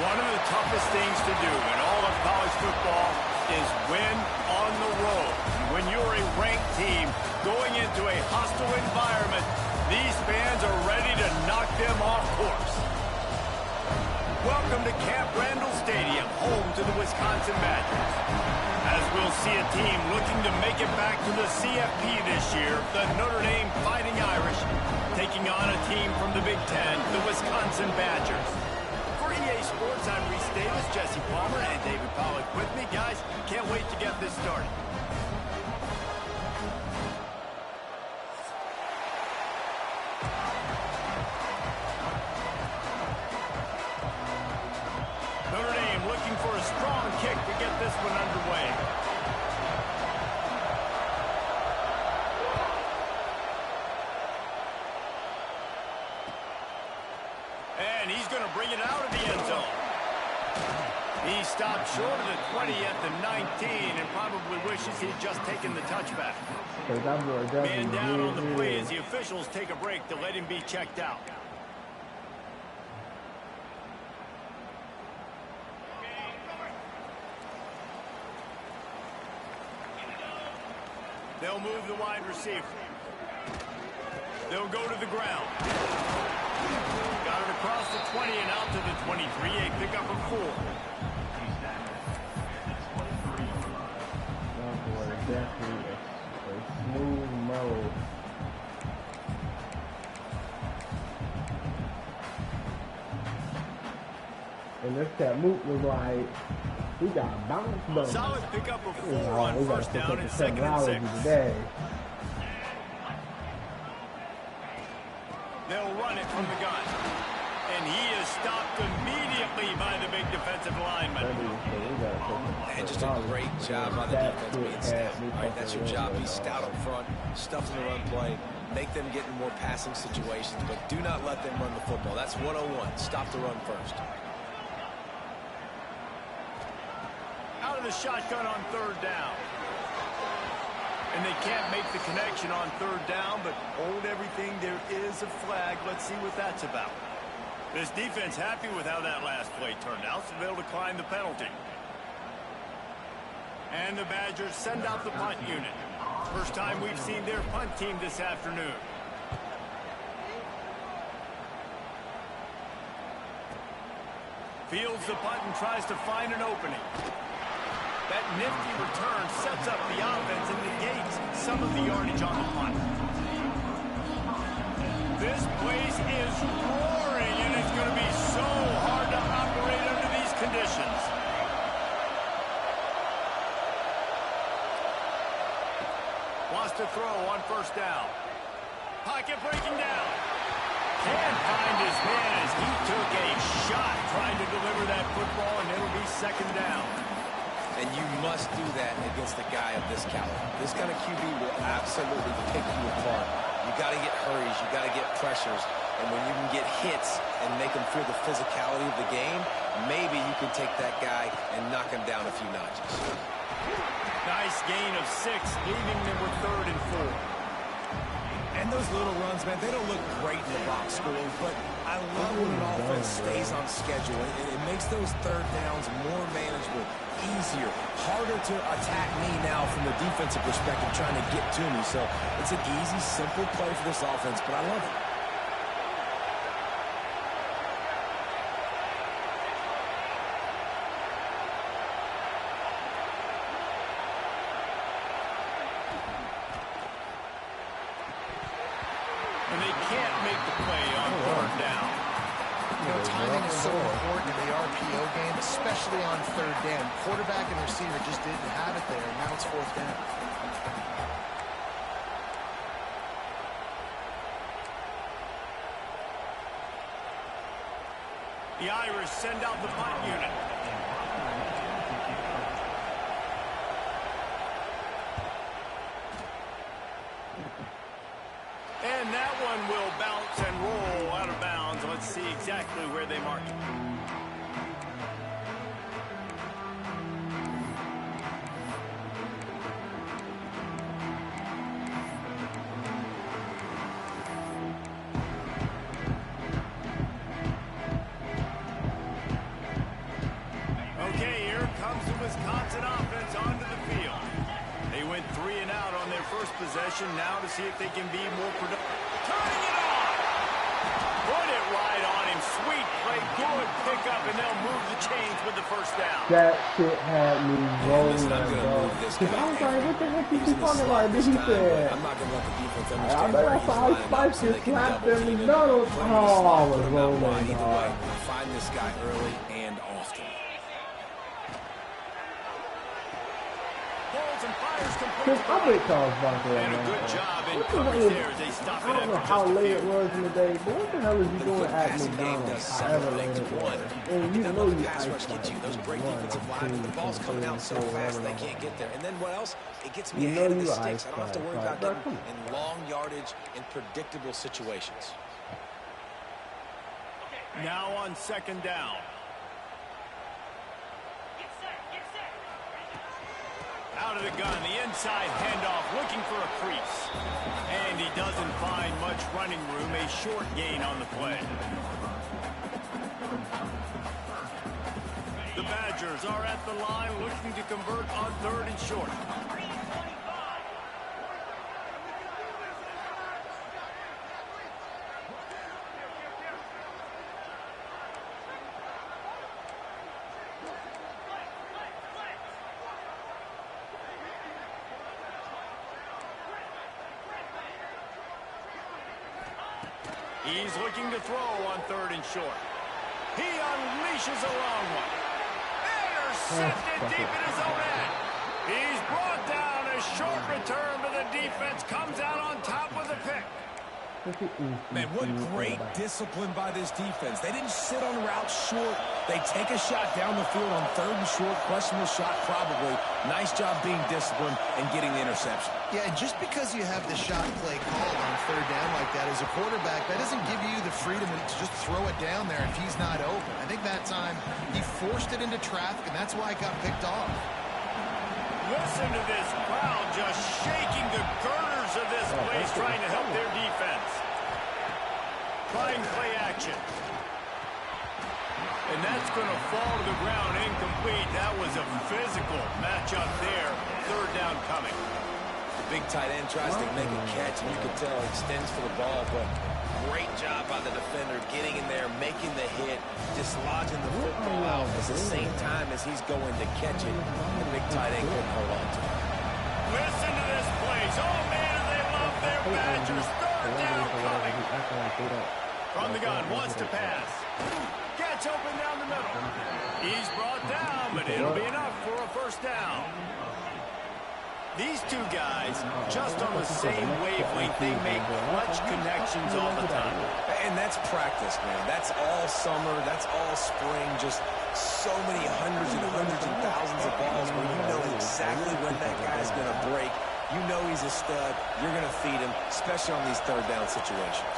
One of the toughest things to do in all of college football is win on the road. When you're a ranked team going into a hostile environment, these fans are ready to knock them off course. Welcome to Camp Randall Stadium, home to the Wisconsin Badgers. As we'll see a team looking to make it back to the CFP this year, the Notre Dame Fighting Irish, taking on a team from the Big Ten, the Wisconsin Badgers. For EA Sports, I'm Reese Davis, Jesse Palmer, and David Pollack with me. Guys, can't wait to get this started. Notre Dame looking for a strong kick to get this one underway. And he's going to bring it out of the end zone. He stopped short of the 20 at the 19 and probably wishes he'd just taken the touchback. Man down on the play as the officials take a break to let him be checked out. They'll move the wide receiver. They'll go to the ground. Got it across the 20 and out to the 23. A pickup of 4. Definitely a smooth mode. And this cat Moot was like, we got bounce though. Solid pickup of 4 on first down and 2nd and 6. Today. They'll run it from the gun. And he is stopped immediately by the big defensive lineman. And just a great job on the defense being stout. Right, that's your job. Be stout up front, stuff in the run play, make them get in more passing situations, but do not let them run the football. That's 101. Stop the run first. Out of the shotgun on 3rd down. And they can't make the connection on 3rd down, but hold everything. There is a flag. Let's see what that's about. This defense happy with how that last play turned out, so they'll decline the penalty. And the Badgers send out the punt unit. First time we've seen their punt team this afternoon. Fields the punt and tries to find an opening. That nifty return sets up the offense and negates some of the yardage on the punt. This place is roaring, and it's going to be so hard to operate under these conditions. Wants to throw on 1st down. Pocket breaking down. Can't find his man as he took a shot trying to deliver that football, and it'll be 2nd down. And you must do that against a guy of this caliber. This kind of QB will absolutely pick you apart. You got to get hurries. You got to get pressures. And when you can get hits and make them feel the physicality of the game, maybe you can take that guy and knock him down a few notches. Nice gain of 6, leaving them with 3rd and 4. And those little runs, man, they don't look great in the box score, but I love when an offense stays on schedule. It makes those 3rd downs more manageable, easier, harder to attack me now from the defensive perspective trying to get to me. So it's an easy, simple play for this offense, but I love it. And they can't make the play on 3rd down. You know, timing is so important in the RPO game, especially on 3rd down. Quarterback and receiver just didn't have it there, and now it's 4th down. The Irish send out the punt unit. And that one will bounce and roll out of bounds. Let's see exactly where they mark it. possession now to see if they can be more productive. Turning it on! Put it right on him. Sweet play. Good pickup, and they'll move the chains with the first down. That shit had me rolling, Listen, I'm going to bro. move this Cause guy I was like, what the heck you He's in keep the talking about? Then he slot this time, said, but I'm not going to let the defense I understand bet where I he's saw lining up Spice so get they can slapped double in team him. McDonald's. Put him in Oh, slot, I was put him out rolling, wide. Either way, dog. find this guy early and often. Balls and fires complete. Cause I'm with Charles Barkley, And a man. good job in What the coverage hell there is, as they stop I it don't know after how just a late few. it was in the day, but what the hell is you The doing quick at passing game McDonald's? does seem However to late make it you was. one. And you That know little you pass iced rush gets like you. Those great one, defensive linemen, the two, ball's coming out so three, fast four, they whatever. can't get there. And then what else? It gets me You ahead know of the you sticks. iced I don't have to worry like, about bro, getting come on. in long yardage in predictable situations. Now on second down. Out of the gun, the inside handoff, looking for a crease. And he doesn't find much running room, a short gain on the play. The Badgers are at the line looking to convert on third and short. He's looking to throw on third and short. He unleashes a long one. Intercepted deep in his own end. He's brought down. A short return, but the defense comes out on top with a pick. Man, what great discipline by this defense. They didn't sit on routes short. They take a shot down the field on third and short. Questionable shot, probably. Nice job being disciplined and getting the interception. Yeah, and just because you have the shot play called on third down like that as a quarterback, that doesn't give you the freedom to just throw it down there if he's not open. I think that time he forced it into traffic, and that's why it got picked off. Listen to this crowd just shaking the girders of this place, trying to help their defense. Trying play action. And that's going to fall to the ground incomplete. That was a physical matchup there. Third down coming. The big tight end tries to make a catch, and you can tell he extends for the ball, but great job by the defender getting in there, making the hit, dislodging the football out at the same time as he's going to catch it. The big tight end couldn't hold on to it. Listen to this place. Oh, man, they love their Badgers. Third down coming. From the gun, wants to pass. Gets open down the middle. He's brought down, but it'll be enough for a first down. These two guys, just on the same wavelength, they make clutch connections all the time. And that's practice, man. That's all summer. That's all spring. Just so many hundreds and thousands of balls where you know exactly when that guy's going to break. You know he's a stud. You're going to feed him, especially on these third down situations.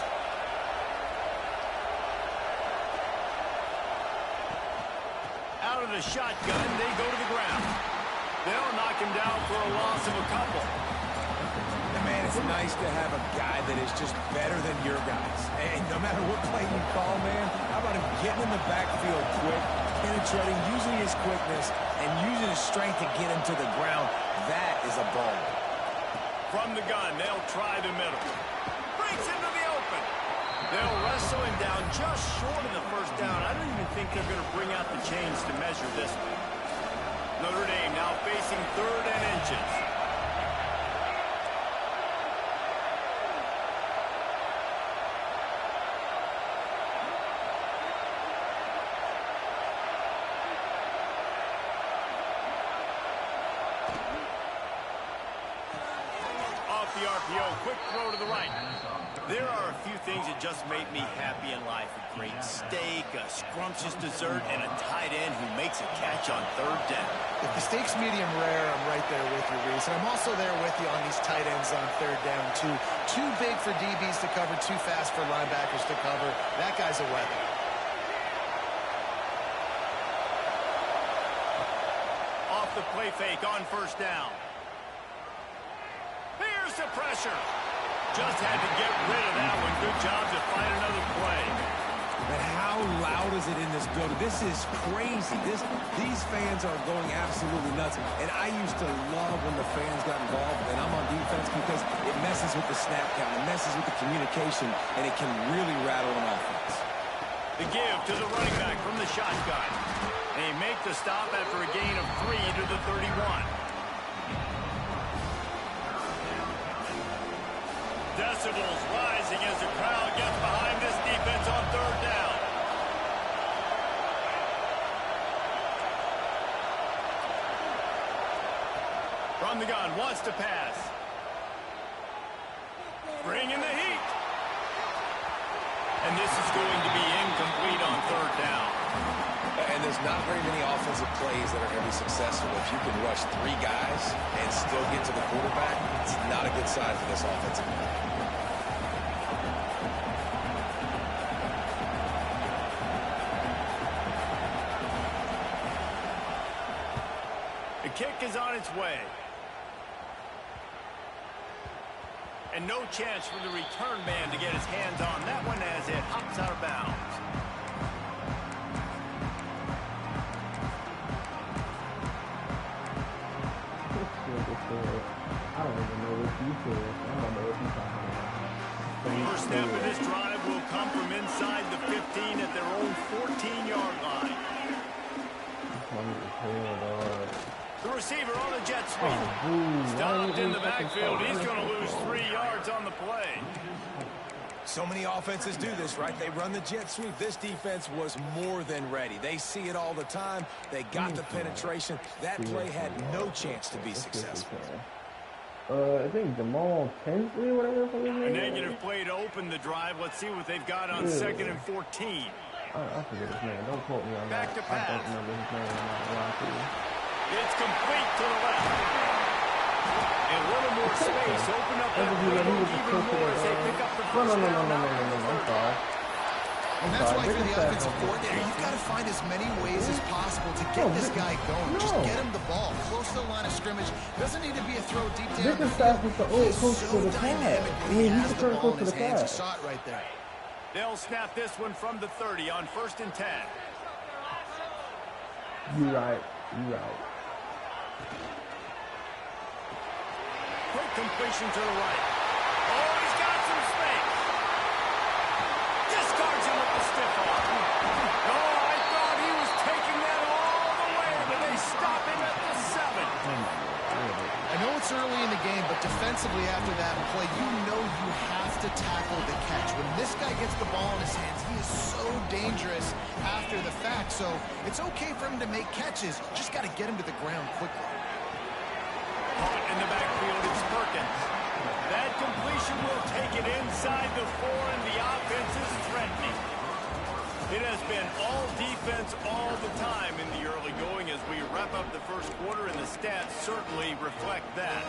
Out of the shotgun, they go to the ground. They'll knock him down for a loss of a couple. And man, it's nice to have a guy that is just better than your guys. And no matter what play you call, man, how about him getting in the backfield quick, penetrating, using his quickness, and using his strength to get him to the ground. That is a ball. From the gun, they'll try the middle. Breaks into the open. They'll wrestle him down just short of the first down. I don't even think they're going to bring out the chains to measure this one. Notre Dame now facing third and inches. Off the RPO, quick throw to the right. There are a few things that just make me happy in life. A great steak, a scrumptious dessert, and a tight end who makes a catch on third down. If the steak's medium rare, I'm right there with you, Reese. And I'm also there with you on these tight ends on third down, too. Too big for DBs to cover, too fast for linebackers to cover. That guy's a weapon. Off the play fake on first down. Here's the pressure. Just had to get rid of that one. Good job to find another play. But how loud is it in this building? This is crazy. These fans are going absolutely nuts. And I used to love when the fans got involved, and I'm on defense because it messes with the snap count, it messes with the communication, and it can really rattle an offense. The give to the running back from the shotgun. They make the stop after a gain of 3 to the 31. Decibels rising as the crowd gets behind this defense on third down. From the gun, wants to pass. Bring in the heat. And this is going to be incomplete on third down. And there's not very many offensive plays that are going to be successful. If you can rush 3 guys and still get to the quarterback, it's not a good sign for this offensive line. The kick is on its way. And no chance for the return man to get his hands on that one as it hops out of bounds. I don't even know what you said. I don't know what you're talking about. First step of this drive will come from inside the 15 at their own 14-yard line. The receiver on the jet sweep. Stopped in the backfield. He's going to lose 3 yards on the play. So many offenses do this, right? They run the jet sweep. This defense was more than ready. They see it all the time. They got the penetration. That play had no chance to be successful. I think Jamal Tinsley or whatever. A negative play to open the drive. Let's see what they've got on 2nd and 14. I forget his name. Don't quote me on Back that. to pass. I don't remember his name. I'm not gonna lie to you. It's complete to the left. And a little more space. Open up that window even more as they pick up the first down. No. I'm sorry. And that's why for the offensive coordinator, you've got to find as many ways as possible to get this guy going. Just get him the ball close to the line of scrimmage. Doesn't need to be a throw deep down the field. Is the old coach to the pass. I mean, he's the current coach to the pass. You saw it right there. They'll snap this one from the 30 on 1st and 10. You're right. Quick completion to the right. Oh, he's got some space. Discards him with the stiff arm. Oh, I thought he was taking that all the way, but they stop him at the 7. I know it's early in the game, but defensively after that play, you know you have to tackle the catch. When this guy gets the ball in his hands, he is so dangerous after the fact. So it's okay for him to make catches. Just got to get him to the ground quickly. Caught in the backfield, it's Perkins. That completion will take it inside the 4, and the offense is threatening. It has been all defense all the time in the early going as we wrap up the first quarter, and the stats certainly reflect that.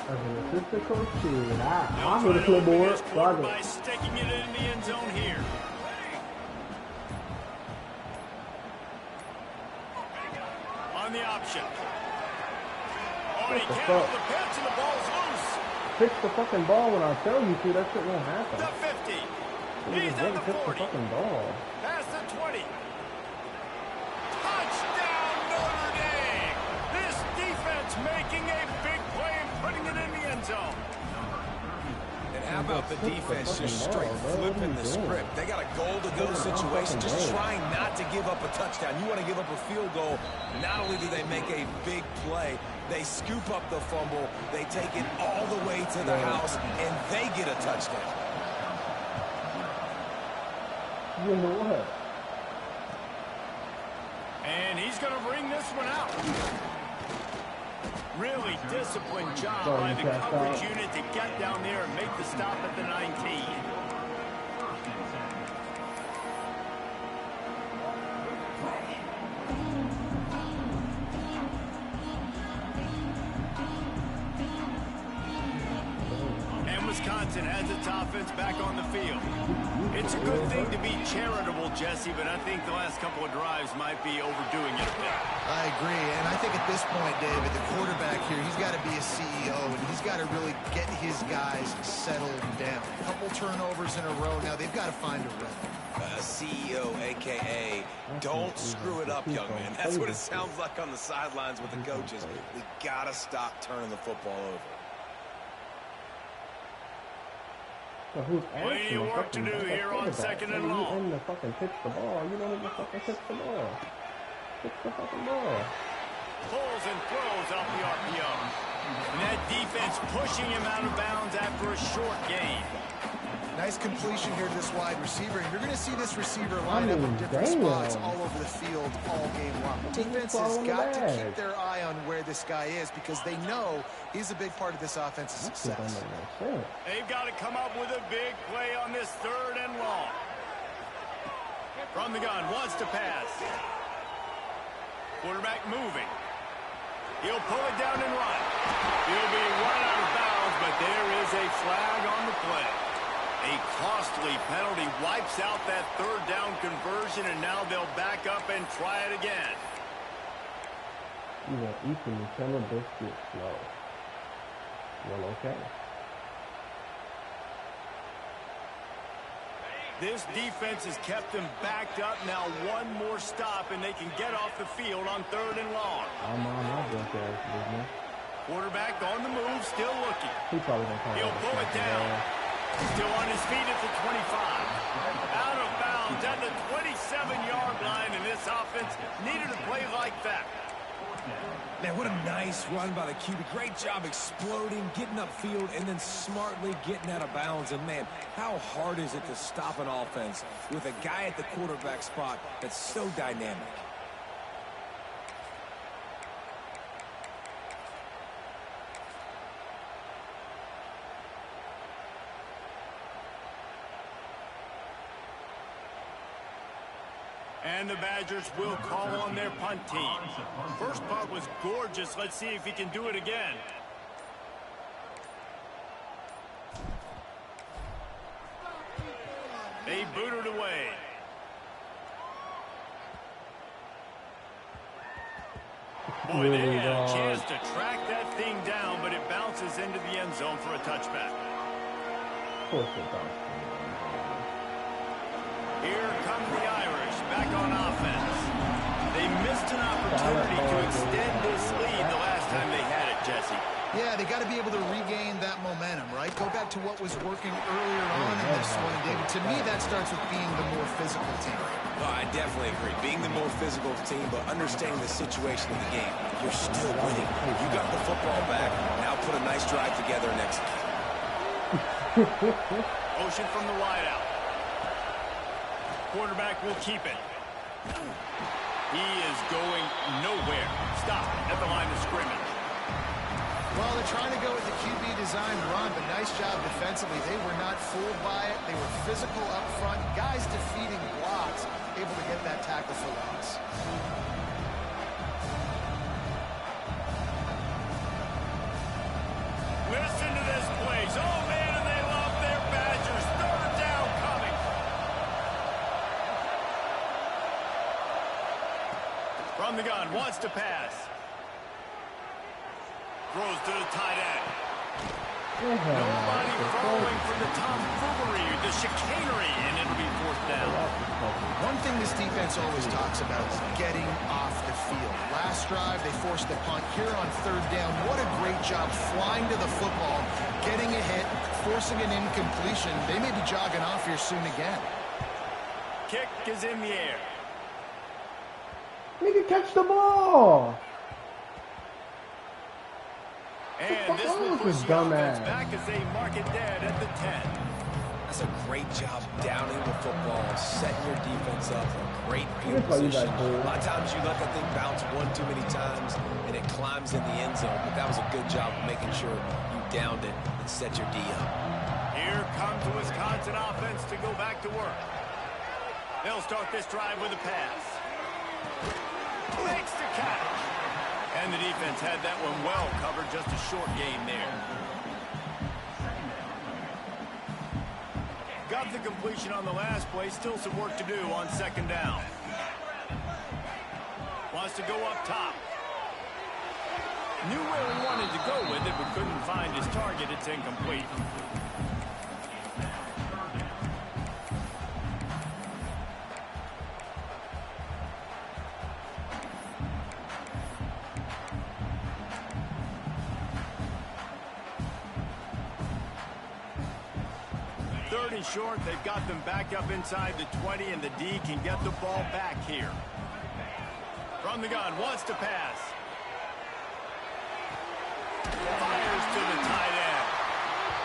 As an assistant coach, I'm They'll with the try to open clipboard. this quarter by sticking it in the end zone here. On the option. Oh, he canceled the pitch and the ball's loose. Fix the fucking ball when I tell you to. That shit won't happen. The 50. You He's just at the fix the 40. fucking ball. Past the 20. Touchdown, Notre Dame. This defense making a big play and putting it in the end zone. And how about the defense just straight flipping the script? They got a goal-to-go situation, just trying not to give up a touchdown. You want to give up a field goal, not only do they make a big play, they scoop up the fumble, they take it all the way to the house, and they get a touchdown. You know what? And he's going to bring this one out. Really disciplined job by the coverage unit to get down there and make the stop at the 19. And Wisconsin has its offense back on the field. It's a good thing to be charitable, Jesse, but I think the last couple of drives might be overdoing it a bit. I agree, and I think at this point, David, the quarterback here, he's got to be a CEO, and he's got to really get his guys settled down. A couple turnovers in a row. Now they've got to find a rhythm. CEO, a.k.a. don't screw it up, young man. That's what it sounds like on the sidelines with the coaches. We got to stop turning the football over. So who's Plenty of work to do here on second and long. You aim to fucking pitch the ball. You don't even fucking pitch the ball. Pitch the fucking ball. Pulls and throws off the RPO. And that defense pushing him out of bounds after a short gain. Nice completion here to this wide receiver. And you're going to see this receiver line up in different spots all over the field all game long. Defense has got to keep their eye on where this guy is because they know he's a big part of this offense's success. They've got to come up with a big play on this third and long. From the gun, wants to pass. Quarterback moving. He'll pull it down and run. He'll be run out of bounds, but there is a flag on the play. A costly penalty wipes out that third down conversion, and now they'll back up and try it again. You are eating the cellar biscuit slow. Well, okay. This defense has kept them backed up. Now one more stop, and they can get off the field on third and long. I'm on my drunk ass business. Quarterback on the move, still looking. He probably gonna call He'll pull it down. Still on his feet at the 25. Out of bounds at the 27-yard line, and this offense needed a play like that. Man, what a nice run by the QB. Great job exploding, getting upfield, and then smartly getting out of bounds. And, man, how hard is it to stop an offense with a guy at the quarterback spot that's so dynamic? And the Badgers will call on their punt team. First punt was gorgeous. Let's see if he can do it again. They boot it away. Boy, they had a chance to track that thing down, but it bounces into the end zone for a touchback. Of course it does. Here come the Irish back on offense. They missed an opportunity to extend this lead the last time they had it, Jesse. Yeah, they got to be able to regain that momentum, right? Go back to what was working earlier on in this one, David. To me, that starts with being the more physical team. Oh, I definitely agree. Being the more physical team, but understanding the situation of the game. You're still winning. You got the football back. Now put a nice drive together and execute. Motion from the wideout. Quarterback will keep it. He is going nowhere. Stop at the line of scrimmage. Well, they're trying to go with the QB design run, but nice job defensively. They were not fooled by it. They were physical up front. Guys defeating blocks, able to get that tackle for loss. Listen to this place. Oh, man, and they love their Badgers. Third down coming. From the gun, wants to pass. Throws to the tight end. Nobody following for the tomfoolery, the chicanery, and it'll be fourth down. One thing this defense always talks about is getting off the field. Last drive, they forced the punt. Here on third down, what a great job flying to the football, getting a hit, forcing an incompletion. They may be jogging off here soon again. Kick is in the air. Nigga, catch the ball! And this will push the offense back as they mark it dead at the 10. That's a great job downing the football, setting your defense up in a great field position. A lot of times you let that thing bounce one too many times and it climbs in the end zone, but that was a good job of making sure you downed it and set your D up. Here comes the Wisconsin offense to go back to work. They'll start this drive with a pass. Makes the catch. And the defense had that one well covered, just a short game there. Got the completion on the last play. Still some work to do on second down. Wants to go up top. Knew where he wanted to go with it, but couldn't find his target. It's incomplete. Third and short, they've got them back up inside the 20, and the D can get the ball back here. From the gun, wants to pass. Fires to the tight end.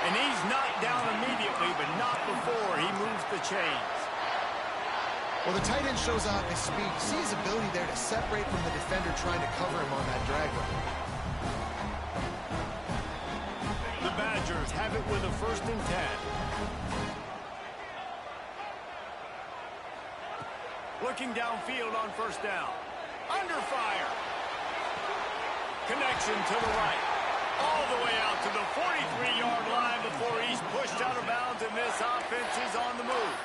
And he's knocked down immediately, but not before he moves the chains. Well, the tight end shows off his speed. See his ability there to separate from the defender trying to cover him on that drag route. The Badgers have it with a 1st and 10. Looking downfield on 1st down. Under fire. Connection to the right. All the way out to the 43-yard line before he's pushed out of bounds, and this offense is on the move.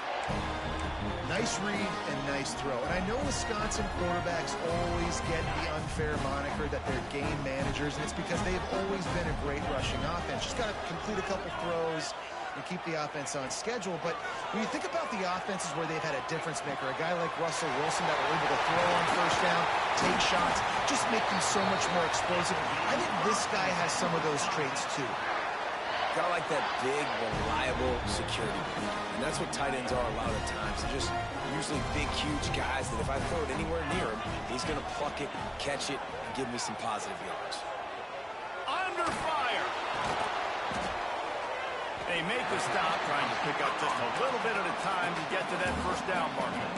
Nice read and nice throw. And I know Wisconsin quarterbacks always get the unfair moniker that they're game managers, and it's because they've always been a great rushing offense. Just got to complete a couple throws and keep the offense on schedule. But when you think about the offenses where they've had a difference maker, a guy like Russell Wilson that were able to throw on 1st down, take shots, just make them so much more explosive. I think this guy has some of those traits too. Got like that big, reliable security blanket. And that's what tight ends are a lot of times. They're just usually big, huge guys that if I throw it anywhere near him, he's going to pluck it, catch it, and give me some positive yards. Under fire. They make the stop, trying to pick up just a little bit at a time to get to that 1st down marker.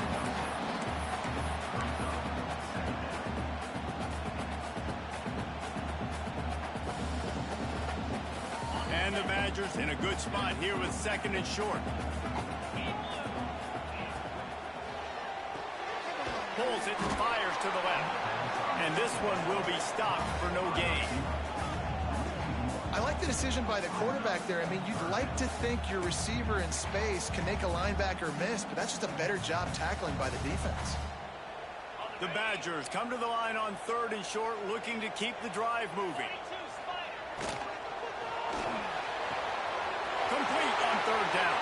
And the Badgers in a good spot here with 2nd and short. Pulls it, fires to the left. And this one will be stopped for no gain. I like the decision by the quarterback there. I mean, you'd like to think your receiver in space can make a linebacker miss, but that's just a better job tackling by the defense. The Badgers come to the line on 3rd and short, looking to keep the drive moving. Complete on 3rd down.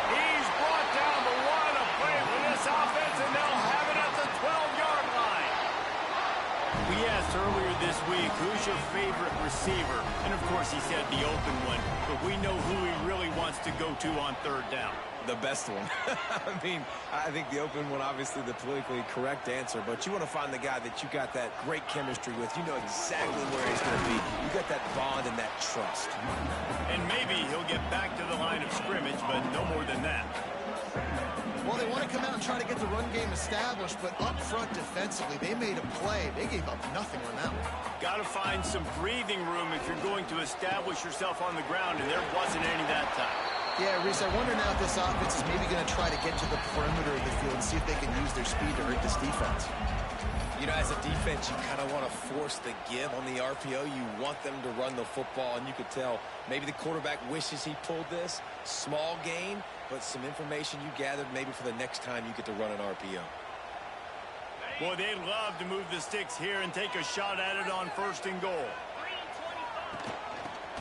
He's brought down the one of play for this offense, and they'll have it at the 12-yard line. We asked earlier this week, who's your favorite receiver? And, of course, he said the open one, but we know who he really wants to go to on 3rd down. The best one. I mean, I think the open one, obviously the politically correct answer, but you want to find the guy that you got that great chemistry with. You know exactly where he's going to be. You got that bond and that trust. And maybe he'll get back to the line of scrimmage, but no more than that. Well, they want to come out and try to get the run game established, but up front defensively, they made a play. They gave up nothing on that one. Got to find some breathing room if you're going to establish yourself on the ground, and there wasn't any that time. Yeah, Reese, I wonder now if this offense is maybe going to try to get to the perimeter of the field and see if they can use their speed to hurt this defense. You know, as a defense, you kind of want to force the give on the RPO. You want them to run the football, and you could tell maybe the quarterback wishes he pulled this. Small gain, but some information you gathered maybe for the next time you get to run an RPO. Boy, they'd love to move the sticks here and take a shot at it on 1st and goal.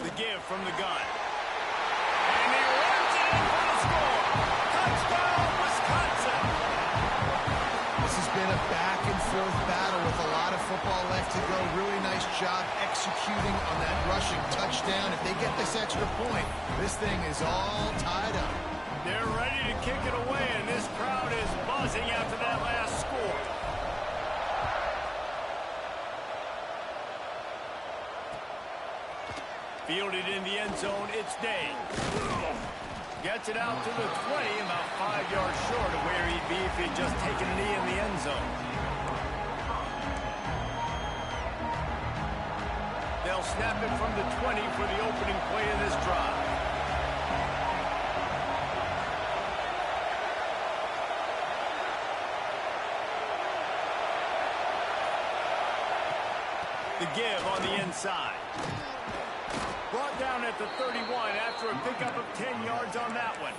The give from the gun. And he runs it in for the score. Touchdown, Wisconsin. This has been a back-and-forth battle with a lot of football left to go. Really nice job executing on that rushing touchdown. If they get this extra point, this thing is all tied up. They're ready to kick it away, and this crowd is buzzing after that last score. Fielded in the end zone, it's Day. Gets it out to the 20, about 5 yards short of where he'd be if he'd just taken a knee in the end zone. They'll snap it from the 20 for the opening play of this drive. The give on the inside. Brought down at the 31 after a pickup of 10 yards on that one.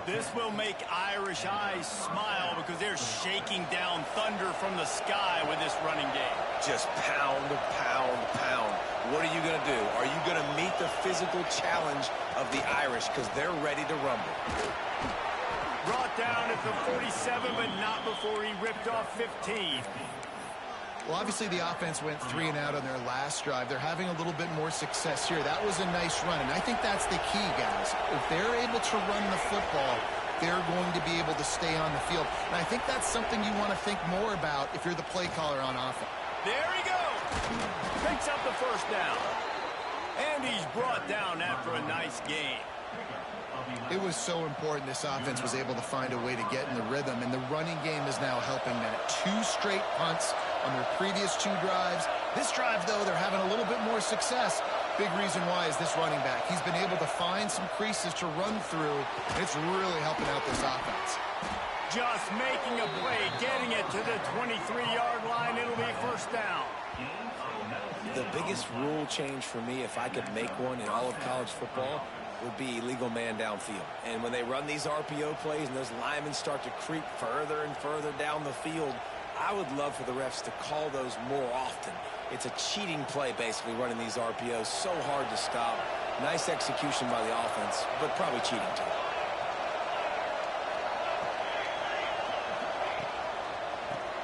This will make Irish eyes smile because they're shaking down thunder from the sky with this running game. Just pound, pound, pound. What are you going to do? Are you going to meet the physical challenge of the Irish because they're ready to rumble? Brought down at the 47, but not before he ripped off 15. Well, obviously the offense went 3 and out on their last drive. They're having a little bit more success here. That was a nice run, and I think that's the key, guys. If they're able to run the football, they're going to be able to stay on the field. And I think that's something you want to think more about if you're the play caller on offense. There he goes. Picks up the first down. And he's brought down after a nice gain. It was so important this offense was able to find a way to get in the rhythm, and the running game is now helping that. 2 straight punts on their previous 2 drives. This drive, though, they're having a little bit more success. Big reason why is this running back. He's been able to find some creases to run through, and it's really helping out this offense. Just making a play, getting it to the 23-yard line. It'll be first down. The biggest rule change for me, if I could make one in all of college football, would be illegal man downfield. And when they run these RPO plays and those linemen start to creep further and further down the field, I would love for the refs to call those more often. It's a cheating play, basically, running these RPOs. So hard to stop. Nice execution by the offense, but probably cheating too.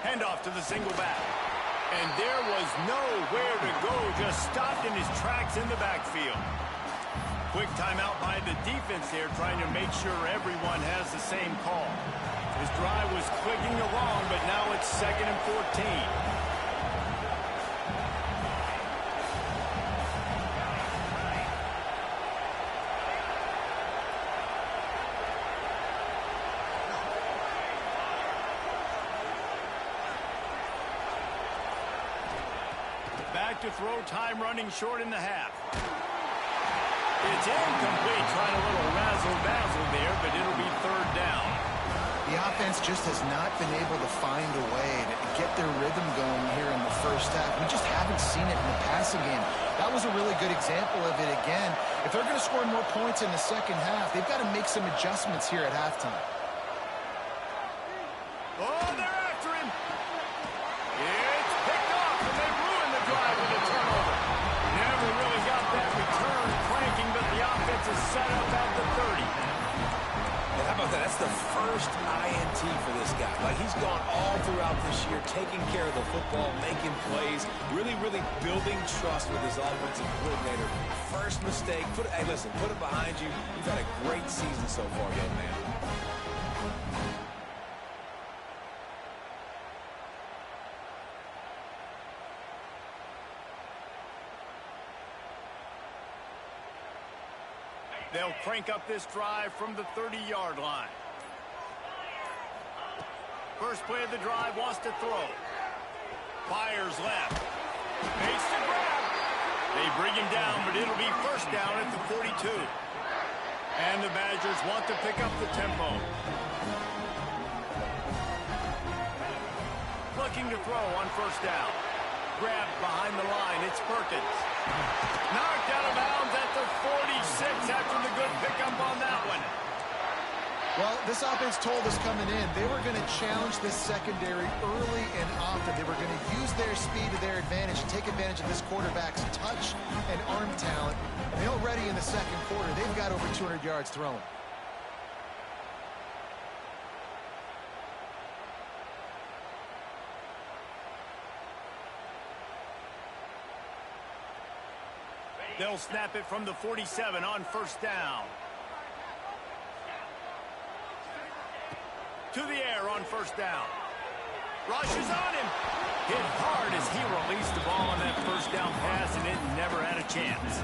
Handoff to the single back. And there was nowhere to go, just stopped in his tracks in the backfield. Quick timeout by the defense there, trying to make sure everyone has the same call. His drive was clicking along, but now it's 2nd and 14. Back to throw, time running short in the half. It's incomplete, trying a little razzle-dazzle there, but it'll be 3rd down. The offense just has not been able to find a way to get their rhythm going here in the first half. We just haven't seen it in the passing game. That was a really good example of it again. If they're going to score more points in the second half, they've got to make some adjustments here at halftime. Oh, they're after him. It's picked off, and they ruined the drive with a turnover. Never really got that return cranking, but the offense is set up at the 30. And how about that? That's the first INT for this guy. Like, he's gone all throughout this year, taking care of the football, making plays, really, really building trust with his offensive coordinator. First mistake. Hey, listen, put it behind you. You've had a great season so far, young man. They'll crank up this drive from the 30-yard line. First play of the drive, wants to throw. Fires left. Makes the grab. They bring him down, but it'll be first down at the 42. And the Badgers want to pick up the tempo. Looking to throw on first down. Grabbed behind the line. It's Perkins. Knocked out of bounds at the 46 after the good pickup on that one. Well, this offense told us coming in they were going to challenge this secondary early and often. They were going to use their speed to their advantage and take advantage of this quarterback's touch and arm talent. And already in the second quarter, they've got over 200 yards thrown. They'll snap it from the 47 on first down. To the air on first down. Rushes on him. Hit hard as he released the ball on that first down pass, and it never had a chance.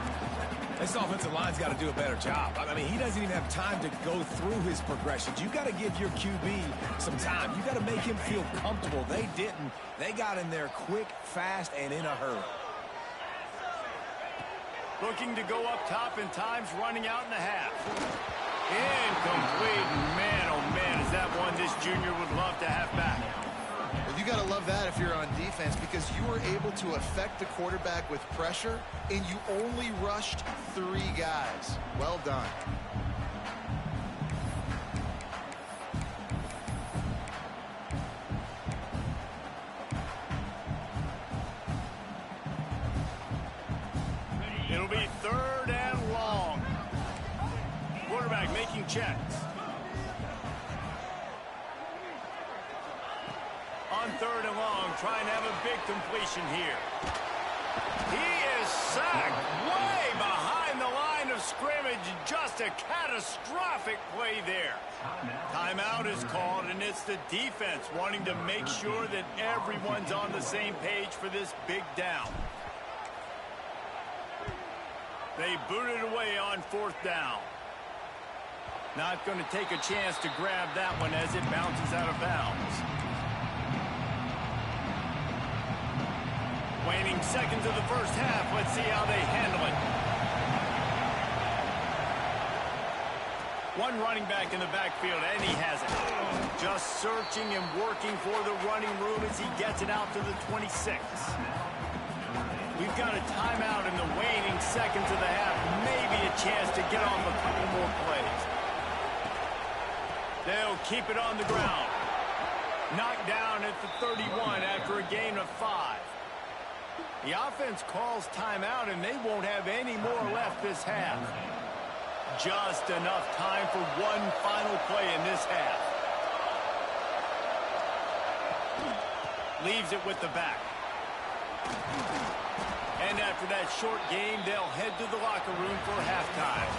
This offensive line's got to do a better job. I mean, he doesn't even have time to go through his progressions. You got to give your QB some time. You got to make him feel comfortable. They didn't. They got in there quick, fast, and in a hurry. Looking to go up top, and time's running out in the half. Incomplete. Man, oh man, is that one this junior would love to have back. Well, you got to love that if you're on defense, because you were able to affect the quarterback with pressure, and you only rushed 3 guys. Well done. quarterback making checks. On 3rd and long, trying to have a big completion here. He is sacked way behind the line of scrimmage. Just a catastrophic play there. Timeout is called, and it's the defense wanting to make sure that everyone's on the same page for this big down. They boot it away on 4th down. Not going to take a chance to grab that one as it bounces out of bounds. Waning seconds of the first half. Let's see how they handle it. One running back in the backfield, and he has it. Just searching and working for the running room as he gets it out to the 26. We've got a timeout in the waning seconds of the half. Maybe a chance to get off a couple more plays. They'll keep it on the ground. Knocked down at the 31 after a gain of 5. The offense calls timeout, and they won't have any more left this half. Just enough time for one final play in this half. Leaves it with the back. And after that short game, they'll head to the locker room for halftime.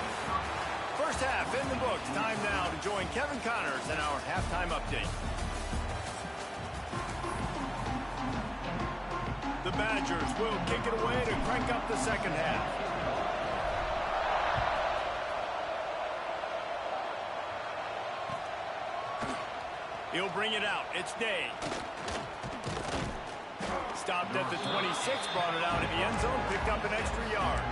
First half in the books. Time now to join Kevin Connors in our halftime update. The Badgers will kick it away to crank up the second half. He'll bring it out. It's Day. Stopped at the 26, brought it out in the end zone, picked up an extra yard.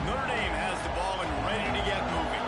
Notre Dame has the ball and ready to get moving.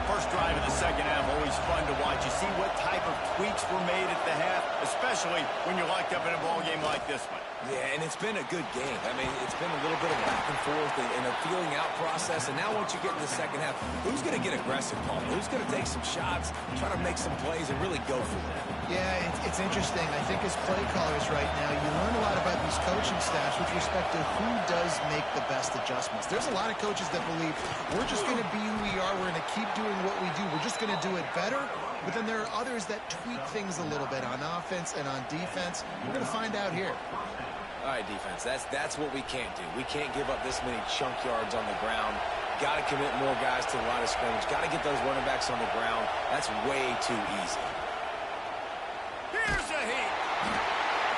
First drive of the second half, always fun to watch. You see what type of tweaks were made at the half, especially when you're locked up in a ball game like this one. Yeah, and it's been a good game. I mean, it's been a little bit of back and forth and a feeling out process. And now once you get in the second half, who's going to get aggressive, Paul? Who's going to take some shots, try to make some plays, and really go for it? Yeah, it's interesting. I think as play callers right now, you learn a lot about these coaching staffs with respect to who does make the best adjustments. There's a lot of coaches that believe we're just going to be who we are. We're going to keep doing what we do. We're just going to do it better. But then there are others that tweak things a little bit on offense and on defense. We're going to find out here. All right, defense, that's what we can't do. We can't give up this many chunk yards on the ground. Got to commit more guys to the line of scrimmage. Got to get those running backs on the ground. That's way too easy. Here's a heat.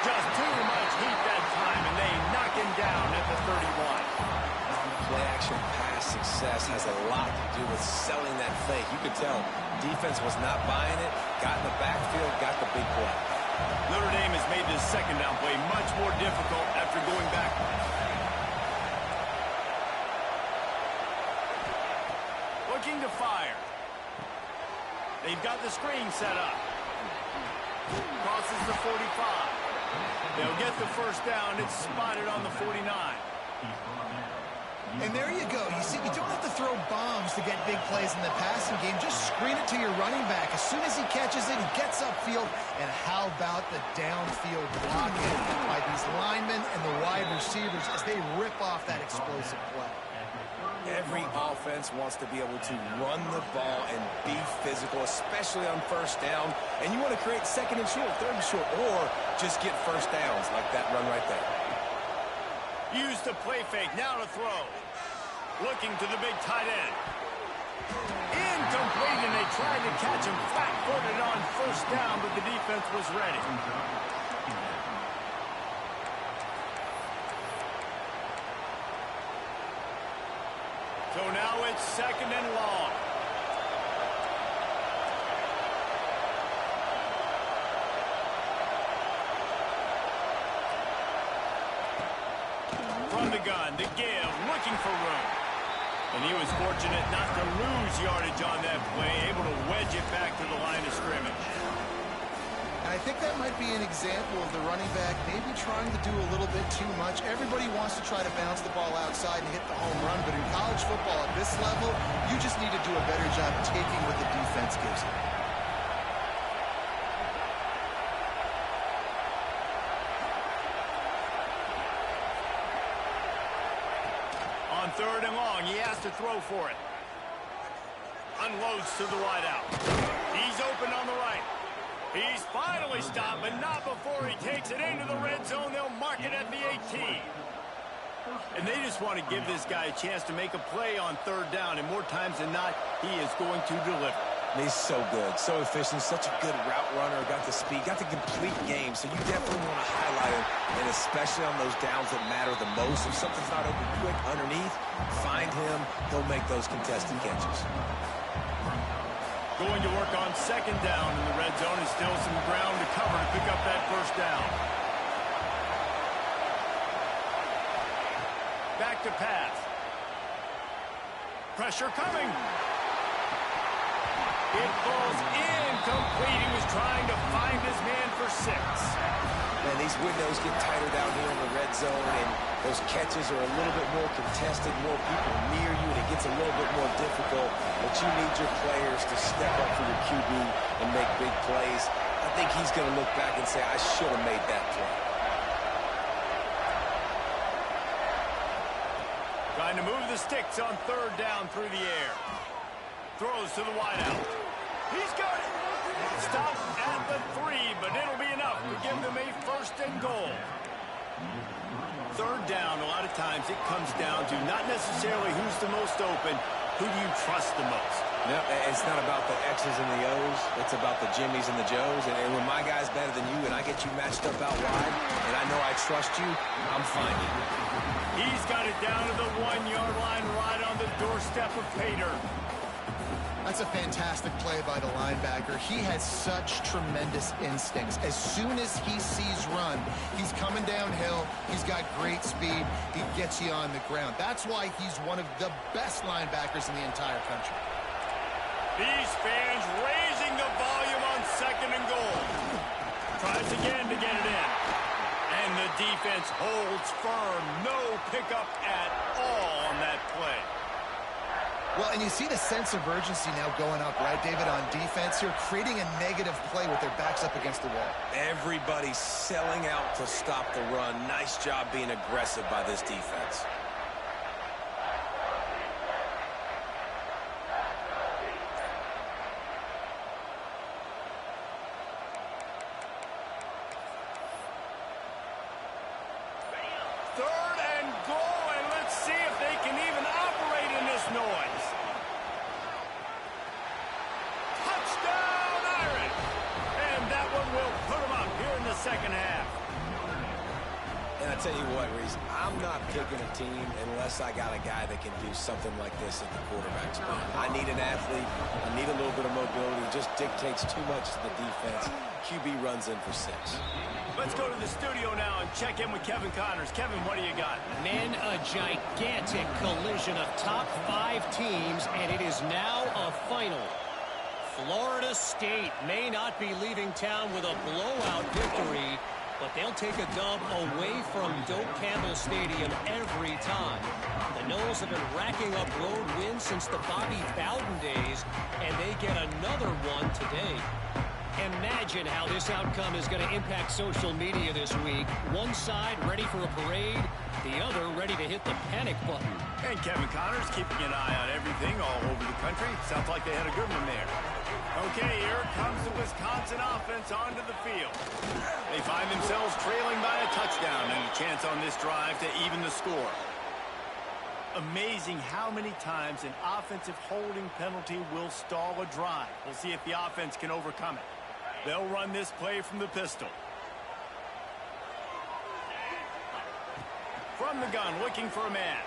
Just too much heat that time, and they knock him down at the 31. Play-action pass success has a lot to do with selling that fake. You could tell defense was not buying it, got in the backfield, got the big play. Notre Dame has made this second down play much more difficult after going backwards. Looking to fire. They've got the screen set up. Crosses the 45. They'll get the first down. It's spotted on the 49. And there you go. You see, you don't have to throw bombs to get big plays in the passing game. Just screen it to your running back. As soon as he catches it, he gets upfield. And how about the downfield blocking by these linemen and the wide receivers as they rip off that explosive play? Every offense wants to be able to run the ball and be physical, especially on first down. And you want to create second and short, third and short, or just get first downs like that run right there. Use the play fake. Now to throw. Looking to the big tight end. Incomplete, and they tried to catch him flat-footed on first down, but the defense was ready. So now it's second and long. From the gun, to give, looking for room. And he was fortunate not to lose yardage on that play, able to wedge it back to the line of scrimmage. And I think that might be an example of the running back maybe trying to do a little bit too much. Everybody wants to try to bounce the ball outside and hit the home run, but in college football at this level, you just need to do a better job taking what the defense gives you. On 3rd and long, he has to throw for it. Unloads to the wide out. He's open on the right. He's finally stopped, but not before he takes it into the red zone. They'll mark it at the 18. And they just want to give this guy a chance to make a play on 3rd down, and more times than not, he is going to deliver. He's so good, so efficient, such a good route runner, got the speed, got the complete game, so you definitely want to highlight him, and especially on those downs that matter the most. If something's not open quick underneath, find him, he'll make those contested catches. Going to work on 2nd down in the red zone, and still some ground to cover to pick up that 1st down. Back to pass. Pressure coming. It falls incomplete. He was trying to find his man for 6. Man, these windows get tighter down here in the red zone, and those catches are a little bit more contested, more people near you, and it gets a little bit more difficult. But you need your players to step up for your QB and make big plays. I think he's going to look back and say, I should have made that play. Trying to move the sticks on 3rd down through the air. Throws to the wideout. He's got it. Stop at the 3, but it'll be enough to give them a 1st and goal. 3rd down, a lot of times it comes down to not necessarily who's the most open, who do you trust the most? No, it's not about the X's and the O's. It's about the Jimmies and the Joes. And when my guy's better than you and I get you matched up out wide and I know I trust you, I'm finding you. He's got it down to the 1-yard line right on the doorstep of Pater. That's a fantastic play by the linebacker. He has such tremendous instincts. As soon as he sees run, he's coming downhill. He's got great speed. He gets you on the ground. That's why he's one of the best linebackers in the entire country. These fans raising the volume on 2nd and goal. Tries again to get it in. And the defense holds firm. No pickup at all on that play. Well, and you see the sense of urgency now going up, right, David, on defense here, creating a negative play with their backs up against the wall. Everybody's selling out to stop the run. Nice job being aggressive by this defense. Second half. And I tell you what, Reese, I'm not picking a team unless I got a guy that can do something like this at the quarterback spot. I need an athlete. I need a little bit of mobility. It just dictates too much to the defense. QB runs in for 6. Let's go to the studio now and check in with Kevin Connors. Kevin, what do you got? Men, a gigantic collision of top 5 teams, and it is now a final. Florida State may not be leaving town with a blowout victory, but they'll take a dub away from Doak Campbell Stadium every time. The Noles have been racking up road wins since the Bobby Bowden days, and they get another one today. Imagine how this outcome is going to impact social media this week. One side ready for a parade, the other ready to hit the panic button. And Kevin Connors keeping an eye on everything all over the country. Sounds like they had a good one there. Okay, here comes the Wisconsin offense onto the field. They find themselves trailing by a touchdown and a chance on this drive to even the score. Amazing how many times an offensive holding penalty will stall a drive. We'll see if the offense can overcome it. They'll run this play from the pistol. From the gun, looking for a man.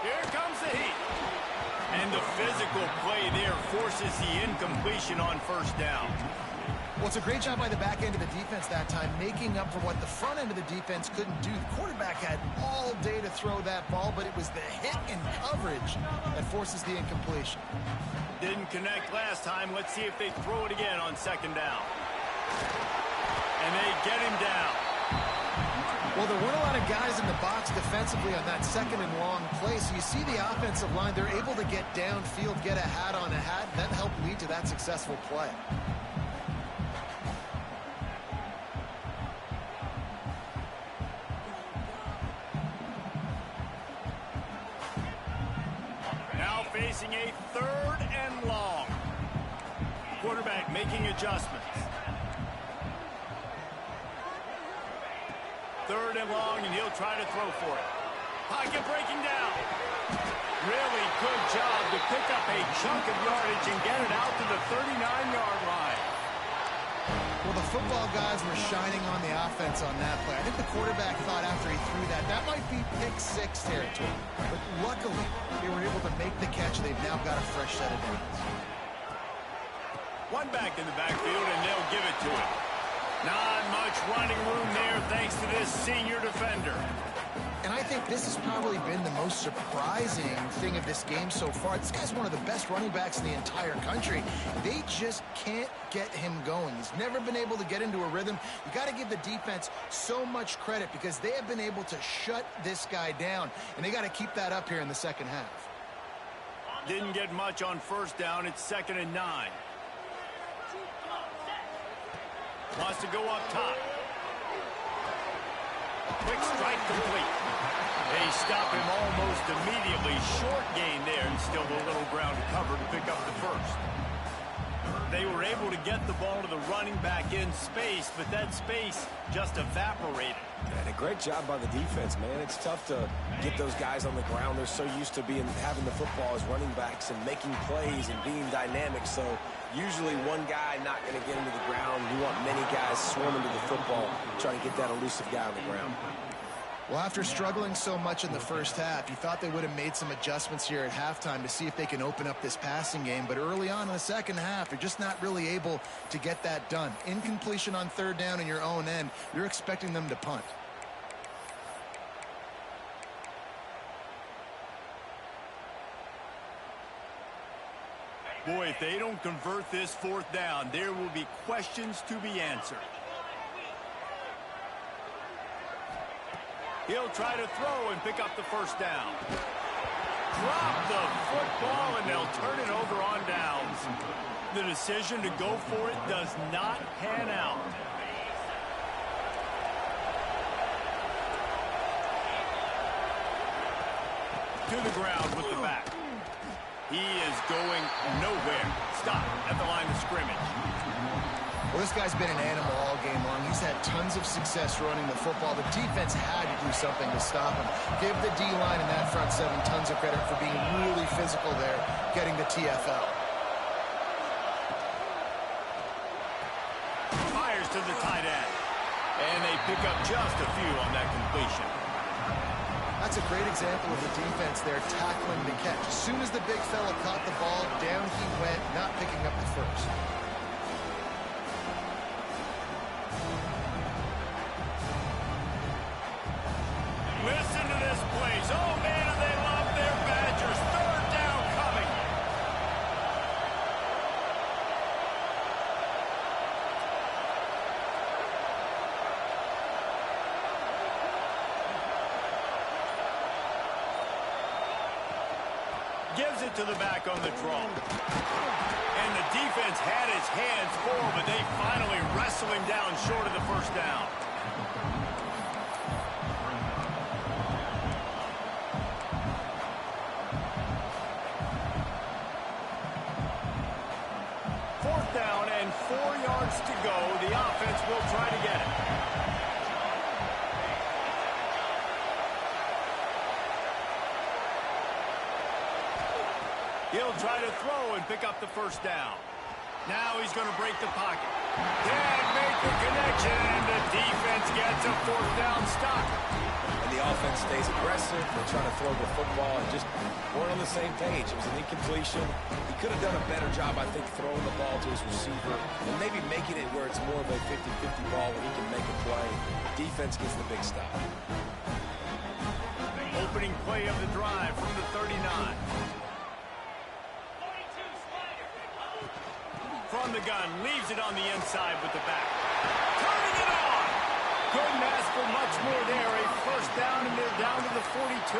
Here comes the heat. And the physical play there forces the incompletion on 1st down. Well, it's a great job by the back end of the defense that time, making up for what the front end of the defense couldn't do. The quarterback had all day to throw that ball, but it was the hit and coverage that forces the incompletion. Didn't connect last time. Let's see if they throw it again on 2nd down. And they get him down. Well, there weren't a lot of guys in the box defensively on that 2nd and long play. So you see the offensive line, they're able to get downfield, get a hat on a hat. That helped lead to that successful play. facing a 3rd and long. Quarterback making adjustments. 3rd and long, and he'll try to throw for it. Pocket breaking down. Really good job to pick up a chunk of yardage and get it out to the 39-yard line. Well, the football guys were shining on the offense on that play. I think the quarterback thought after he threw that might be pick 6 territory. But luckily, they were able to make the catch. They've now got a fresh set of downs. One back in the backfield, and they'll give it to him. Not much running room there thanks to this senior defender. And I think this has probably been the most surprising thing of this game so far. This guy's one of the best running backs in the entire country. They just can't get him going. He's never been able to get into a rhythm. You got to give the defense so much credit because they have been able to shut this guy down, and they got to keep that up here in the second half. Didn't get much on 1st down. It's 2nd and 9. Wants to go up top. Quick strike complete. They stop him almost immediately. Short gain there, and still a little ground to cover to pick up the 1st. They were able to get the ball to the running back in space, but that space just evaporated. And a great job by the defense, man. It's tough to get those guys on the ground. They're so used to having the football as running backs and making plays and being dynamic. So usually one guy not going to get into the ground. You want many guys swarming to the football, trying to get that elusive guy on the ground. Well, after struggling so much in the first half, you thought they would have made some adjustments here at halftime to see if they can open up this passing game. But early on in the second half, you're just not really able to get that done. Incompletion on 3rd down in your own end, you're expecting them to punt. Boy, if they don't convert this 4th down, there will be questions to be answered. He'll try to throw and pick up the 1st down. Drop the football, and they'll turn it over on downs. The decision to go for it does not pan out. To the ground with the back. He is going nowhere. Stop at the line of scrimmage. Well, this guy's been an animal all game long. He's had tons of success running the football. The defense had to do something to stop him. Give the D-line and that front 7 tons of credit for being really physical there, getting the TFL. Fires to the tight end. And they pick up just a few on that completion. That's a great example of the defense there tackling the catch. As soon as the big fella caught the ball, down he went, not picking up the 1st. Listen to this place. Oh, man, do they love their Badgers. 3rd down coming. Gives it to the back on the draw. And the defense had his hands full, but they finally wrestle him down short of the 1st down. Down and 4 yards to go. The offense will try to get it. He'll try to throw and pick up the 1st down. Now he's going to break the pocket. Can't make the connection, and the defense gets a 4th down stop. And the offense stays aggressive. They're trying to throw the football and just weren't on the same page. It was an incompletion. He could have done a better job, I think, throwing the ball to his receiver and maybe making it where it's more of a 50-50 ball where he can make a play. Defense gets the big stop. Opening play of the drive from the 39. From the gun, leaves it on the inside with the back. Turning it on! Couldn't ask for much more there. A 1st down, and they're down to the 42.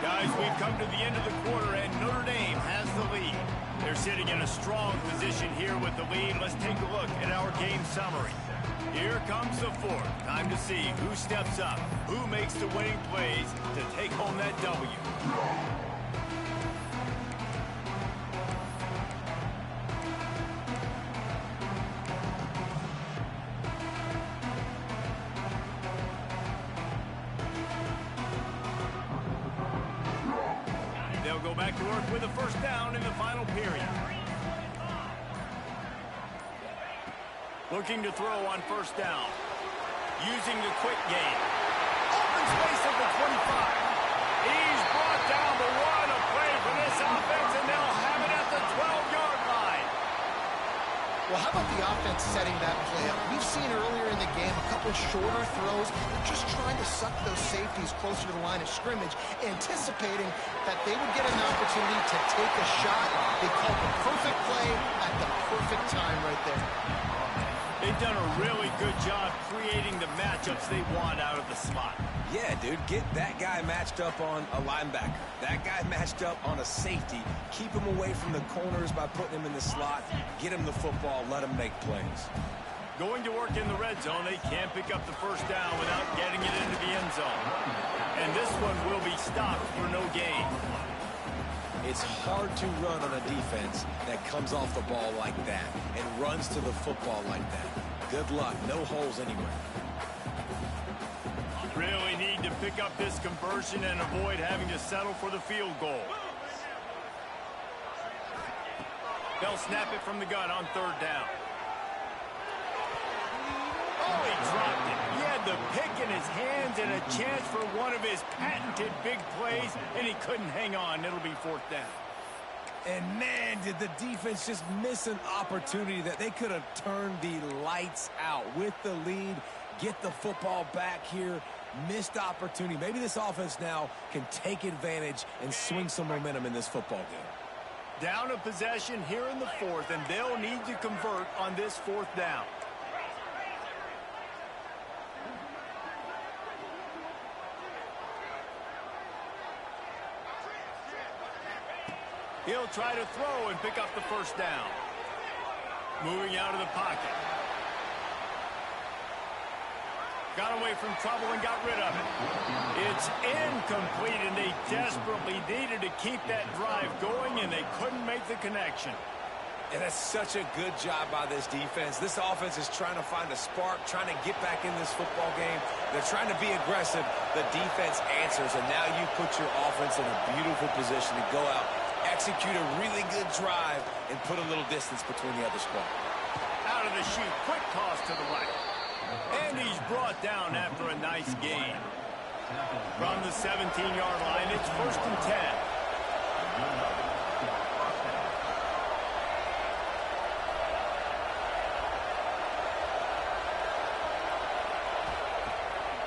Guys, we've come to the end of the quarter, and Notre Dame has the lead. They're sitting in a strong position here with the lead. Let's take a look at our game summary. Here comes the fourth. Time to see who steps up, who makes the winning plays to take home that W. They'll go back to work with a first down in the final period. Looking to throw on first down. Using the quick game. Open space at the 25. He's brought down the one. A play for this offense, and they'll have it at the 12-yard line. Well, how about the offense setting that play up? We've seen earlier in the game a couple shorter throws. They're just trying to suck those safeties closer to the line of scrimmage, anticipating that they would get an opportunity to take a shot. They called the perfect play at the perfect time right there. They've done a really good job creating the matchups they want out of the slot. Yeah, dude, get that guy matched up on a linebacker. That guy matched up on a safety. Keep him away from the corners by putting him in the slot. Get him the football. Let him make plays. Going to work in the red zone. They can't pick up the first down without getting it into the end zone. And this one will be stopped for no gain. It's hard to run on a defense that comes off the ball like that and runs to the football like that. Good luck. No holes anywhere. Really need to pick up this conversion and avoid having to settle for the field goal. They'll snap it from the gun on third down. Oh, he dropped it. He had the pick in his hands and a chance for one of his patented big plays, and he couldn't hang on. It'll be fourth down. And, man, did the defense just miss an opportunity that they could have turned the lights out with the lead, get the football back here. Missed opportunity. Maybe this offense now can take advantage and swing some momentum in this football game. Down a possession here in the fourth, and they'll need to convert on this fourth down. He'll try to throw and pick up the first down. Moving out of the pocket. Got away from trouble and got rid of it. It's incomplete, and they desperately needed to keep that drive going, and they couldn't make the connection. And that's such a good job by this defense. This offense is trying to find a spark, trying to get back in this football game. They're trying to be aggressive. The defense answers, and now you put your offense in a beautiful position to go out, execute a really good drive, and put a little distance between the other squad. Out of the chute, quick toss to the right. And he's brought down after a nice gain. From the 17-yard line, it's first and 10.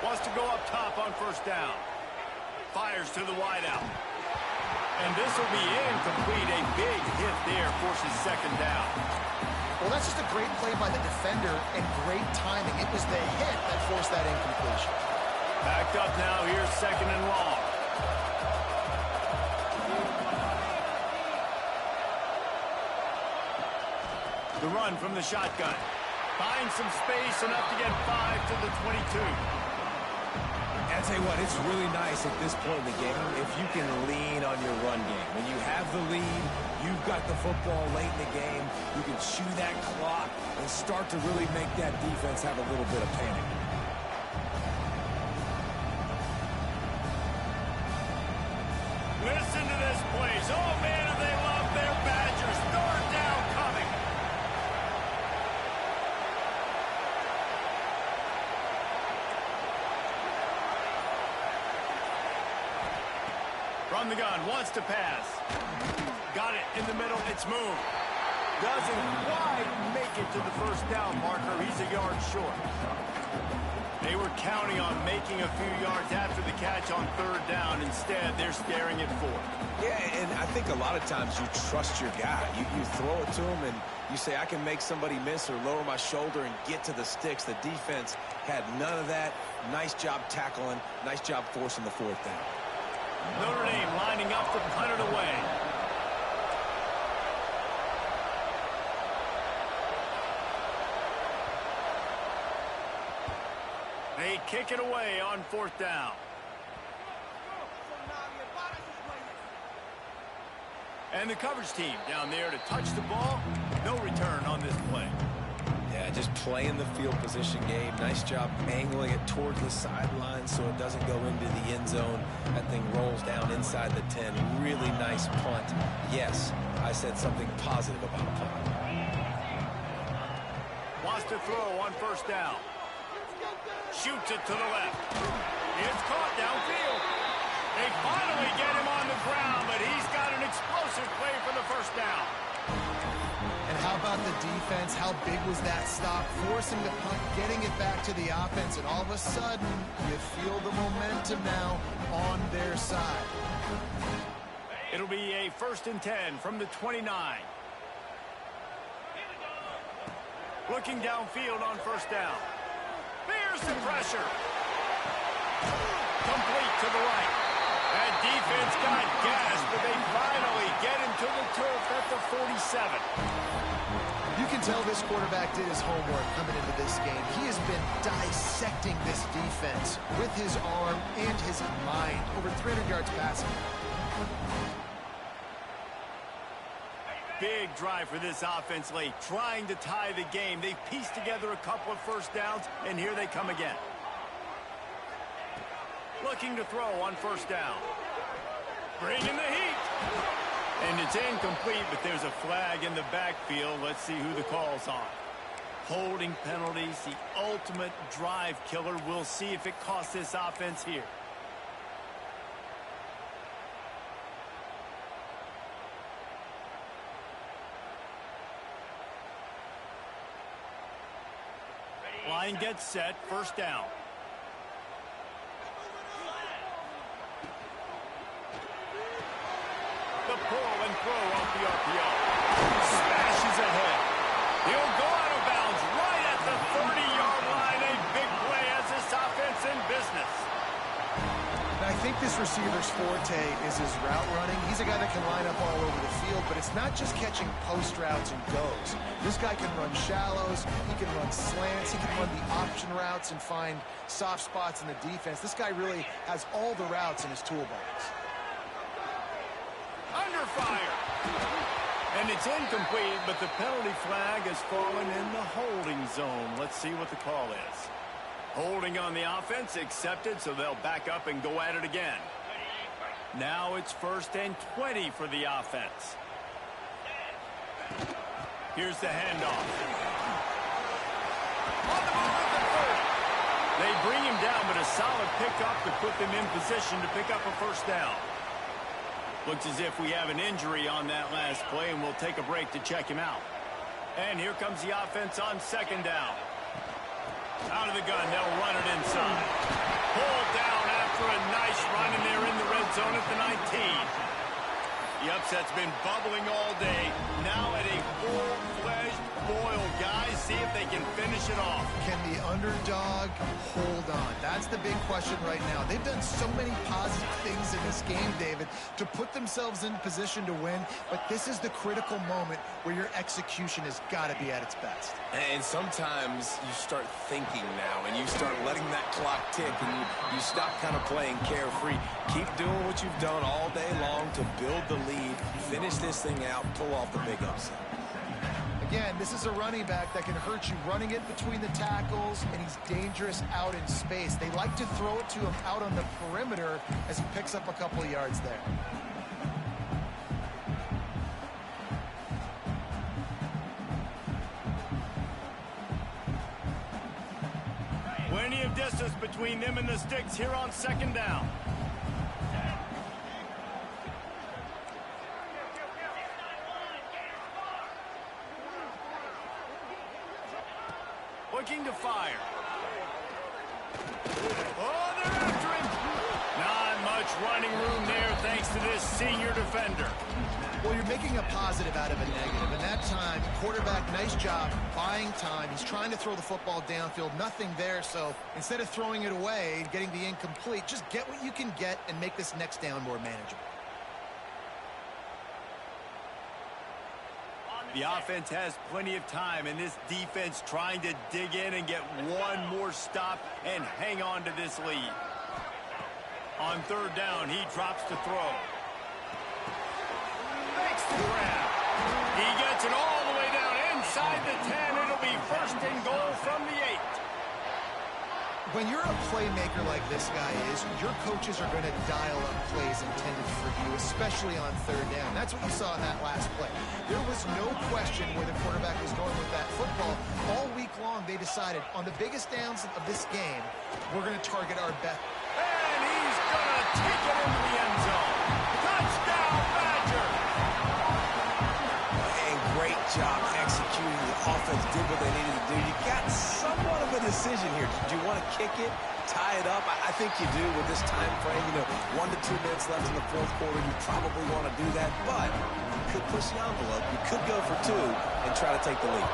Wants to go up top on first down. Fires to the wideout. And this will be incomplete. A big hit there forces second down. Well, that's just a great play by the defender and great timing. It was the hit that forced that incompletion. Backed up now. Here's second and long. The run from the shotgun. Finds some space, enough to get 5 to the 22. I'll tell you what, it's really nice at this point in the game if you can lean on your run game. When you have the lead, you've got the football late in the game, you can chew that clock and start to really make that defense have a little bit of panic. Listen to this place. Oh, man, do they love their Badgers. Third down coming. From the gun, wants to pass. Got it in the middle, it's moved. Doesn't quite make it to the first down marker. He's a yard short. They were counting on making a few yards after the catch on third down. Instead, they're staring at fourth. Yeah, and I think a lot of times you trust your guy. You throw it to him and you say, I can make somebody miss or lower my shoulder and get to the sticks. The defense had none of that. Nice job tackling. Nice job forcing the fourth down. Notre Dame lining up to punt it away. They kick it away on 4th down. And the coverage team down there to touch the ball. No return on this play. Yeah, just playing the field position game. Nice job angling it towards the sideline so it doesn't go into the end zone. That thing rolls down inside the 10. Really nice punt. Yes, I said something positive about a punt. Wants to throw on 1st down. Shoots it to the left. It's caught downfield. They finally get him on the ground, but he's got an explosive play for the 1st down. And how about the defense? How big was that stop? Forcing the punt, getting it back to the offense, and all of a sudden, you feel the momentum now on their side. It'll be a 1st and 10 from the 29. Looking downfield on 1st down. There's the pressure. Complete to the right. That defense got gas, but they finally get him to the turf at the 47. You can tell this quarterback did his homework coming into this game. He has been dissecting this defense with his arm and his mind. Over 300 yards passing. Big drive for this offense late, trying to tie the game. They've pieced together a couple of 1st downs, and here they come again. Looking to throw on 1st down. Bringing the heat. And it's incomplete, but there's a flag in the backfield. Let's see who the call's on. Holding penalties, the ultimate drive killer. We'll see if it costs this offense here. Line gets set, 1st down. The pull and throw off the RPO. Smashes ahead. He'll go out of bounds right at the 30-yard line. A big play as this offense in business. I think this receiver's forte is his route running. He's a guy that can line up all over the field, but it's not just catching post routes and goes. This guy can run shallows, he can run slants, he can run the option routes and find soft spots in the defense. This guy really has all the routes in his toolbox. Under fire. And it's incomplete, but the penalty flag has fallen in the holding zone. Let's see what the call is. Holding on the offense, accepted, so they'll back up and go at it again. Now it's 1st and 20 for the offense. Here's the handoff. On the move at the 30. They bring him down, but a solid pickup to put them in position to pick up a 1st down. Looks as if we have an injury on that last play, and we'll take a break to check him out. And here comes the offense on 2nd down. Out of the gun, they'll run it inside. Pulled down after a nice run, and they're in the red zone at the 19. The upset's been bubbling all day. Now at a full-fledged boil, guys. See if they can finish it off. Can the underdog hold on? That's the big question right now. They've done so many positive things in this game, David, to put themselves in position to win, but this is the critical moment where your execution has got to be at its best. And sometimes you start thinking now, and you start letting that clock tick, and you stop kind of playing carefree. Keep doing what you've done all day long to build the lead, finish this thing out, pull off the big upset. Again, this is a running back that can hurt you running it between the tackles, and he's dangerous out in space. They like to throw it to him out on the perimeter as he picks up a couple of yards there. Plenty of distance between them and the sticks here on 2nd down. Looking to fire. Oh, they're after him. Not much running room there thanks to this senior defender. Well, you're making a positive out of a negative. And that time, quarterback, nice job buying time. He's trying to throw the football downfield. Nothing there. So instead of throwing it away and getting the incomplete, just get what you can get and make this next down more manageable. On The offense has plenty of time, and this defense trying to dig in and get one more stop and hang on to this lead. On third down, he drops to throw. Makes the grab. He gets it all the way down inside the 10. It'll be first and goal from the 8. When you're a playmaker like this guy is, your coaches are going to dial up plays intended for you, especially on third down. That's what you saw in that last play. There was no question where the quarterback was going with that football. All week long, they decided on the biggest downs of this game, we're going to target our best. And he's going to take it into the end zone. Touchdown, Badger! And great job executing. The offense did what they needed to do. You got somewhat of a decision here. Do you want to kick it, tie it up? I think you do with this time frame. 1 to 2 minutes left in the fourth quarter. You probably want to do that, but you could push the envelope. You could go for 2 and try to take the lead.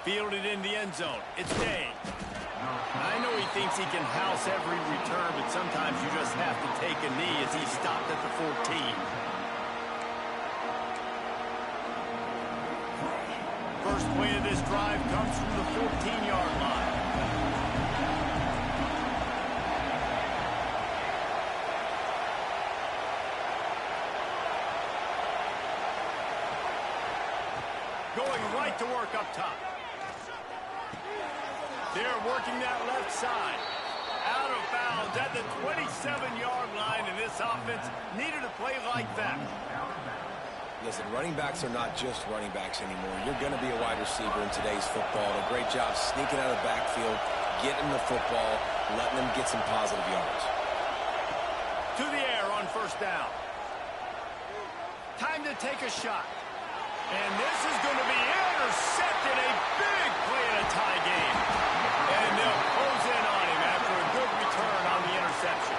Fielded in the end zone. It's Day. I know he thinks he can house every return, but sometimes you just have to take a knee as he stopped at the 14. First play of this drive comes from the 14-yard line. Going right to work up top. They're working that left side. Out of bounds at the 27-yard line, and this offense needed a play like that. Listen, running backs are not just running backs anymore. You're going to be a wide receiver in today's football. A great job sneaking out of the backfield, getting the football, letting them get some positive yards. To the air on first down. Time to take a shot. And this is going to be intercepted. A big play in a tie game. And they'll close in on him after a good return on the interception.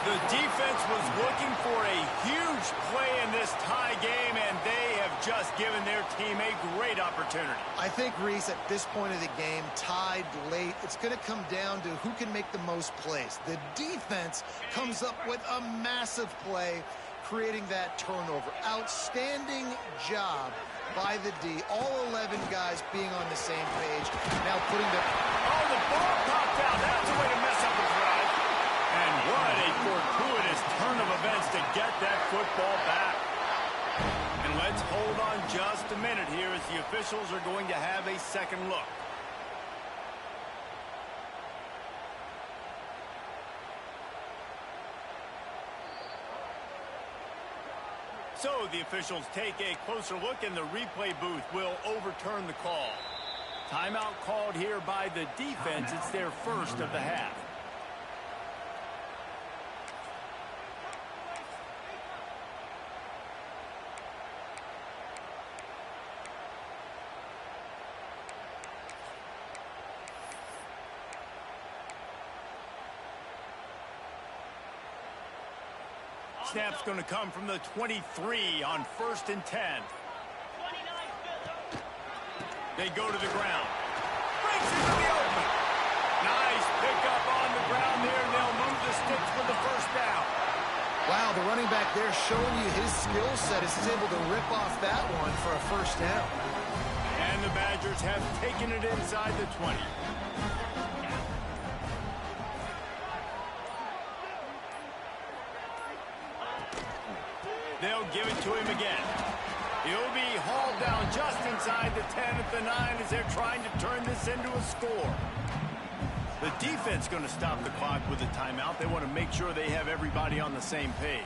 The defense was looking for a huge play in this tie game, and they have just given their team a great opportunity. I think, Reese, at this point of the game, tied late, it's going to come down to who can make the most plays. The defense comes up with a massive play, creating that turnover. Outstanding job by the D. All 11 guys being on the same page. Now putting the... Oh, the ball popped out. That's a way to mess up a drive. And what a fortuitous turn of events to get that football back. And let's hold on just a minute here as the officials are going to have a second look. So the officials take a closer look, and the replay booth will overturn the call. Timeout called here by the defense. It's their first of the half. Snap's going to come from the 23 on 1st and 10. They go to the ground. Breaks into the open. Nice pickup on the ground there, and they'll move the sticks for the first down. Wow, the running back there showing you his skill set as he's able to rip off that one for a first down. And the Badgers have taken it inside the 20. They'll give it to him again. He'll be hauled down just inside the 10 at the 9 as they're trying to turn this into a score. The defense going to stop the clock with a timeout. They want to make sure they have everybody on the same page.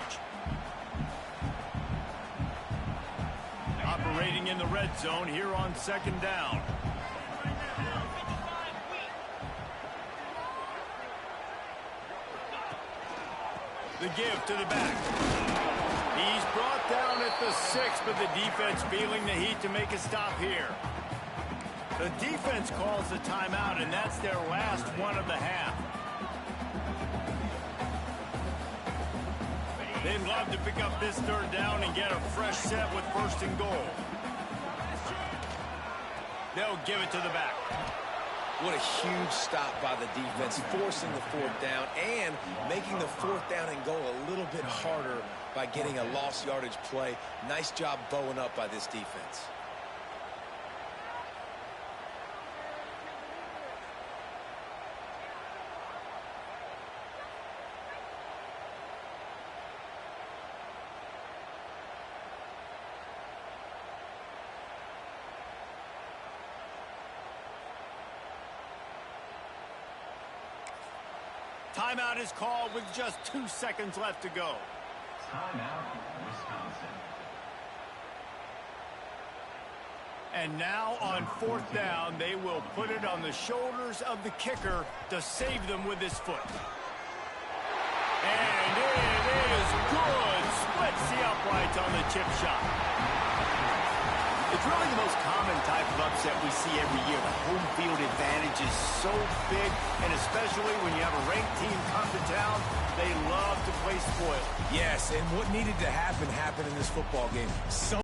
Operating in the red zone here on 2nd down. The give to the back. He's brought down at the 6, but the defense feeling the heat to make a stop here. The defense calls the timeout, and that's their last one of the half. They'd love to pick up this 3rd down and get a fresh set with 1st and goal. They'll give it to the back. What a huge stop by the defense, forcing the 4th down and making the 4th down and goal a little bit harder by getting a lost yardage play. Nice job bowing up by this defense. Timeout is called with just 2 seconds left to go. Timeout, Wisconsin. And now on 4th down, they will put it on the shoulders of the kicker to save them with his foot. And it is good. Splits the uprights on the chip shot. It's really the most common type of upset we see every year. The home field advantage is so big, and especially when you have a ranked team come to town, they love to play spoiler. Yes, and what needed to happen happened in this football game.